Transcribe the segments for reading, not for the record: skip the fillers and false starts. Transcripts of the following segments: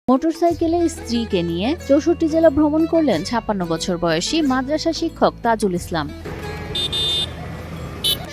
মোটরসাইকেলে স্ত্রীকে নিয়ে ৬৪ জেলা ভ্রমণ করলেন ৫৬ বছর বয়সী মাদ্রাসা শিক্ষক তাজুল ইসলাম।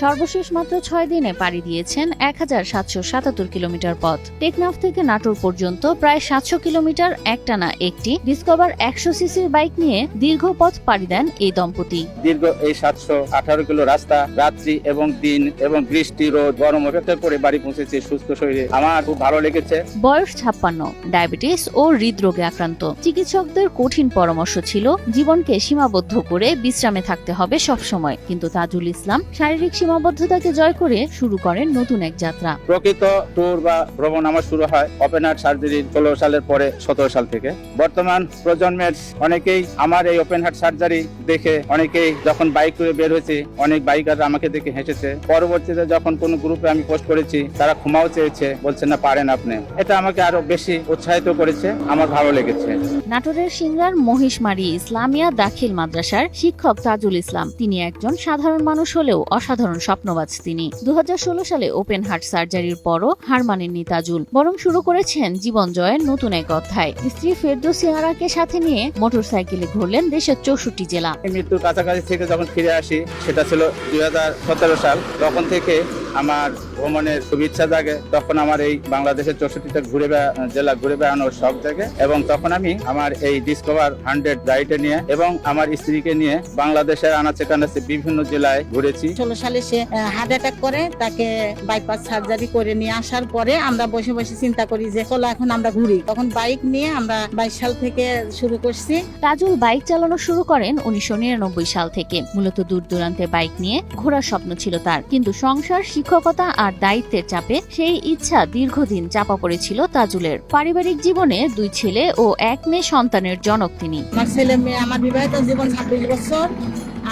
সর্বশেষ মাত্র ৬ দিনে পাড়ি দিয়েছেন ১৭৭৭ কিলোমিটার পথ। টেকনাফ থেকে নাটোর পর্যন্ত প্রায় ৭০০ কিলোমিটার একটানা একটি ডিসকভার ১০০ সিসির বাইক নিয়ে দীর্ঘ পথ পাড়ি দেন এই দম্পতি। দীর্ঘ এই ৭১৮ কিলো রাস্তা রাত্রি এবং দিন এবং বৃষ্টি রোদ গরম অপেক্ষা করে বাড়ি পৌঁছেছি সুস্থ শরীরে। আমার খুব ভালো লেগেছে। বয়স ৫৬, ডায়াবেটিস ও হৃদরোগে আক্রান্ত। চিকিৎসকদের কঠিন পরামর্শ ছিল জীবনকে সীমাবদ্ধ করে বিশ্রামে থাকতে হবে সবসময়, কিন্তু তাজুল ইসলাম শারীরিক সীমাবদ্ধতাকে জয় করে শুরু করেন নতুন এক যাত্রা। প্রকৃত ট্যুর বা ভ্রমণ আমার শুরু হয় ওপেন হার্ট সার্জারি ১৬ সালের পরে ১৭ সাল থেকে। বর্তমান প্রজন্মের অনেকেই আমার এই ওপেন হার্ট সার্জারি দেখে অনেকেই যখন বাইক করে বের হয়েছে, অনেক বাইকার আমাকে দেখে হেসেছে। পরবর্তীতে যখন কোনো গ্রুপে আমি পোস্ট করেছি, তারা ক্ষমাও চেয়েছে, বলছে না পারেন আপনি। এটা আমাকে আরো বেশি উৎসাহিত করেছে, আমার ভালো লেগেছে। নাটোরের সিংড়ার মহিষমারি ইসলামিয়া দাখিল মাদ্রাসার শিক্ষক তাজুল ইসলাম। তিনি একজন সাধারণ মানুষ হলেও অসাধারণ স্বপ্নবাজ তিনি। ২০১৬ সালে ওপেন হার্ট সার্জারির পরও হার মানেননি তাজুল, বরং শুরু করেছেন জীবন জয়ের নতুন এক অধ্যায়। স্ত্রী ফেরদৌসী আরাকে সাথে নিয়ে মোটরসাইকেলে ঘুরলেন দেশের ৬৪ জেলা। মৃত্যুর কাছাকাছি থেকে যখন ফিরে আসি, সেটা ছিল ২০১৭ সাল। তখন থেকে আমার ভ্রমণের খুব ইচ্ছা জাগে। তখন আমার এই বাংলাদেশের ৬৪টা জেলা ঘুরে বেড়ানোর শখ জাগে, এবং তখন আমি আমার এই ডিসকভার 100 রাইডে নিয়ে এবং আমার স্ত্রীকে নিয়ে বাংলাদেশের আনাচে কানাচে বিভিন্ন জেলায় ঘুরেছি। ১৬ সালে সে হার্ট অ্যাটাক করে, তাকে বাইপাস সার্জারি করে নিয়ে আসার পরে আমরা বসে বসে চিন্তা করি যে চলো এখন আমরা ঘুরি। তখন বাইক নিয়ে আমরা ২২ সাল থেকে শুরু করছি। তাজুল বাইক চালানো শুরু করেন ১৯৯৯ সাল থেকে। মূলত দূর দূরান্তে বাইক নিয়ে ঘোরার স্বপ্ন ছিল তার, কিন্তু সংসার, শিক্ষকতা আর দায়িত্বের চাপে সেই ইচ্ছা দীর্ঘদিন চাপা পড়েছিল তাজুলের। পারিবারিক জীবনে ২ ছেলে ও ১ মেয়ে সন্তানের জনক তিনি। আমার ছেলে মেয়ে, আমার বিবাহিত জীবন ২৬ বছর।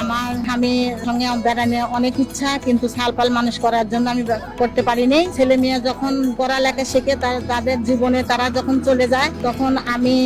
আমার স্বামীর সঙ্গে বেড়ানো অনেক ইচ্ছা, কিন্তু সালপাল মানুষ করার জন্য আমি করতে পারিনি। ছেলে মেয়ে যখন পড়ালেখা শিখে তাদের জীবনে তারা যখন চলে যায়, তখন আমি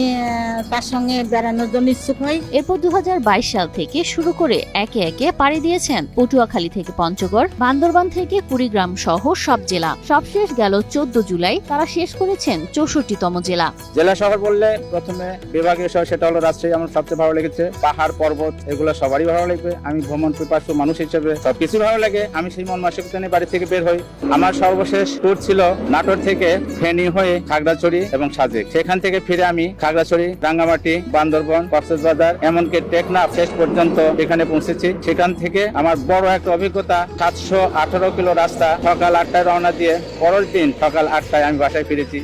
তার সঙ্গে বেড়ানোর জন্য ইচ্ছুক হই। এরপর ২০২২ সাল থেকে শুরু করে একে একে পাড়ি দিয়েছেন পটুয়াখালী থেকে পঞ্চগড়, বান্দরবান থেকে কুড়িগ্রাম সহ সব জেলা। সবশেষ গেল ১৪ জুলাই তারা শেষ করেছেন ৬৪তম জেলা। জেলা শহর বললে প্রথমে বিভাগীয় শহর, সেটা হলো রাজশাহী। আমার সবচেয়ে ভালো লেগেছে। পাহাড় পর্বত এগুলো সবারই ভালো লাগবে। আমি ভ্রমণ পিপাসু মানুষ হিসেবে সবকিছু ভালো লাগে। আমি সেই মন মানসিকতা নিয়ে বাড়ি থেকে বের হই। আমার সর্বশেষ ট্যুর ছিল নাটোর থেকে ফেনী হয়ে খাগড়াছড়ি এবং সাজেক। সেখান থেকে ফিরে আমি খাগড়াছড়ি, রাঙ্গামাটি, বান্দরবন, কক্সবাজার, এমনকি টেকনাফ শেষ পর্যন্ত এখানে পৌঁছেছি। সেখান থেকে আমার বড় একটা অভিজ্ঞতা। ৭১৮ কিলো রাস্তা সকাল ৮টায় রওনা দিয়ে পরের দিন সকাল ৮টায় আমি বাসায় ফিরেছি।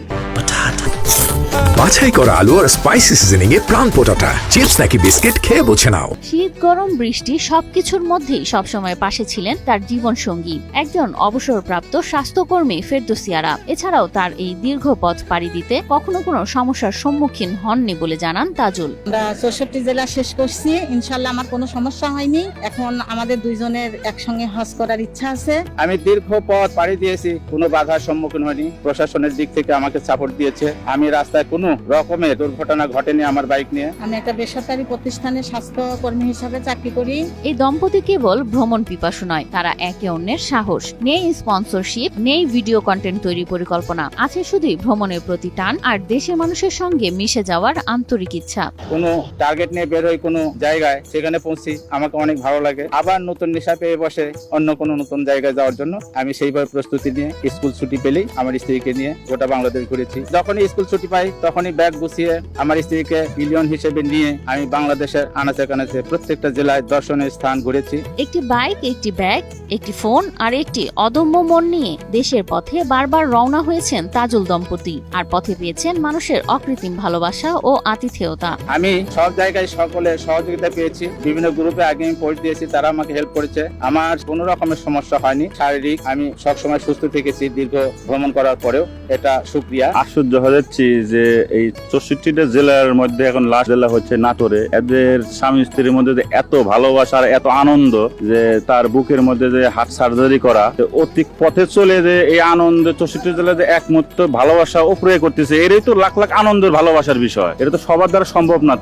বাছাই করা আলু আর স্পাইসি সিজনিং এ প্রাণ পোটাটা চিপস নাকি বিস্কিট খেয়ে বুঝে নাও। শীত, গরম, বৃষ্টি সবকিছুর মধ্যেই সবসময় পাশে ছিলেন তার জীবন সঙ্গী, একজন অবসরপ্রাপ্ত স্বাস্থ্যকর্মী ফেরদৌসী আরা। এছাড়াও তার এই দীর্ঘ পথ পাড়ি দিতে কখনো কোনো সমস্যার সম্মুখীন হননি বলে জানান তাজুল। আমরা ৬৪ জেলা শেষ করছি, ইনশাল্লাহ আমার কোনো সমস্যা হয়নি। এখন আমাদের দুইজনের একসঙ্গে হজ করার ইচ্ছা আছে। আমি দীর্ঘ পথ পাড়ি দিয়েছি, কোনো বাধার সম্মুখীন হয়নি। প্রশাসনের দিক থেকে আমাকে সাপোর্ট দিয়েছে। আমি রাস্তায় কোনো রকমের দুর্ঘটনা ঘটেনি আমার বাইক নিয়ে। আমি একটা বেসরকারি প্রতিষ্ঠানে স্বাস্থ্যকর্মী হিসাবে চাকরি করি। এই দম্পতি কেবল ভ্রমণ পিপাসু নয়, তারা একে অন্যের সাহস। নেই স্পন্সরশিপ, নেই ভিডিও কন্টেন্ট তৈরি পরিকল্পনা, আছে শুধুই ভ্রমণের প্রতি টান আর দেশের মানুষের সঙ্গে মিশে যাওয়ার আন্তরিক ইচ্ছা। কোনো টার্গেট নিয়ে বের হই কোনো জায়গায়, সেখানে পৌঁছি, আমাকে অনেক ভালো লাগে। আবার নতুন নেশা পেয়ে বসে অন্য কোনো নতুন জায়গায় যাওয়ার জন্য আমি সেইভাবে প্রস্তুতি নিয়ে স্কুল ছুটি পেলেই আমার স্ত্রীকে নিয়ে গোটা বাংলাদেশ ঘুরেছি। যখনই স্কুল ছুটি পাই তখনই ব্যাগ গুছিয়ে আমার স্ত্রীকে পিলিয়ন হিসেবে নিয়ে আমি বাংলাদেশের আনাচে কানাচে প্রত্যেকটা জেলায় দর্শনীয় স্থান ঘুরেছি। একটি বাইক, একটি ব্যাগ, একটি ফোন আর একটি অদম্য মন নিয়ে দেশের পথে বারবার রওনা হয়েছেন তাজুল দম্পতি, আর পথে পেয়েছেন মানুষের অকৃত্রিম ভালোবাসা ও আতিথেয়তা। আমি সব জায়গায় সকলের সহযোগিতা পেয়েছি। বিভিন্ন গ্রুপে আগে আমি পোস্ট দিয়েছি, তারা আমাকে হেল্প করেছে। আমার কোনো রকমের সমস্যা হয়নি। শারীরিক আমি সবসময় সুস্থ থেকেছি দীর্ঘ ভ্রমণ করার পরেও। এটা শুকরিয়া। আশ্চর্য হয়ে যাচ্ছি যে এই ৬৪টা জেলার মধ্যে এখন লাস্ট জেলা হচ্ছে নাটোরে। এদের স্বামী স্ত্রীর মধ্যে যে এত ভালোবাসা আর এত আনন্দ, যে তার বুকের মধ্যে যে হার্ট সার্জারি করা, অতি পথে চলে যে এই আনন্দ ৬৪ জেলায় যে একমাত্র ভালোবাসা উপরে করতেছে, এরই তো লাখ লাখ আনন্দের ভালোবাসার বিষয়। এটা তো সবার দ্বারা সম্ভব না।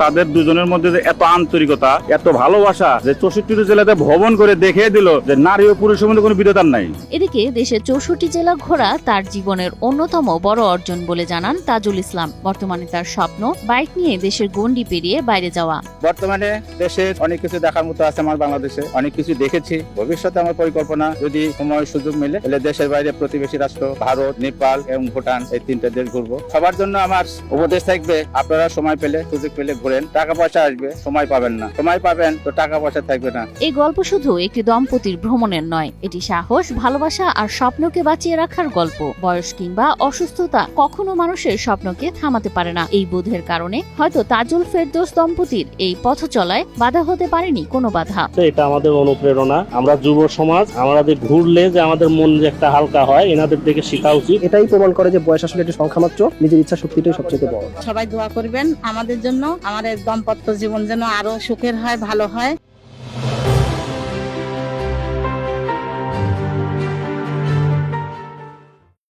তাদের দুজনের মধ্যে যে এত আন্তরিকতা, এত ভালোবাসা, যে ৬৪ জেলাতে ভ্রমণ করে দেখিয়ে দিল যে নারী ও পুরুষের মধ্যে কোনো বিরোধ নাই। এদিকে দেশের ৬৪ জেলা ঘোরা তার জীবনের অন্যতম বড় অর্জন বলে জানান তাজুল ইসলাম। বর্তমানে তার স্বপ্ন বাইক নিয়ে দেশের গণ্ডি পেরিয়ে বাইরে যাওয়া। বর্তমানে দেশের অনেক কিছু দেখার মতো আছে আমার বাংলাদেশে, অনেক কিছু দেখেছি। ভবিষ্যতে আমার পরিকল্পনা যদি সময় সুযোগ মিলে তাহলে দেশের বাইরে প্রতিবেশী রাষ্ট্র ভারত, নেপাল এবং ভুটান এই 3টে দেশ ঘুরবো। সবার জন্য আমার উপদেশ থাকবে, আপনারা সময় পেলে সুযোগ পেলে ঘুরেন। টাকা পয়সা আসবে, সময় পাবেন না। সময় পাবেন তো টাকা পয়সা থাকবে না। এই গল্প শুধু একটি দম্পতির ভ্রমণের নয়, এটি সাহস, ভালোবাসা আর স্বপ্নকে বাঁচিয়ে রাখার গল্প। বয়স কিংবা অসুস্থতা কখনো মানুষের স্বপ্নকে থামাতে পারে না। এই বোধের কারণে হয়তো তাজুল ফেরদৌস দম্পতির এই পথ চলায় বাধা হতে পারেনি কোনো বাধা। এটা আমাদের অনুপ্রেরণা। আমরা যুব সমাজ, আমাদের ঘুরলে যে আমাদের মন যে একটা হালকা হয়, এনাদের থেকে শেখা উচিত। এটাই প্রমাণ করে যে বয়স আসলে একটি সংখ্যা মাত্র, নিজের ইচ্ছা শক্তিটাই সবচেয়ে বড়। সবাই দোয়া করবেন আমাদের জন্য, আমাদের দাম্পত্য জীবন যেন আরো সুখের হয়, ভালো হয়।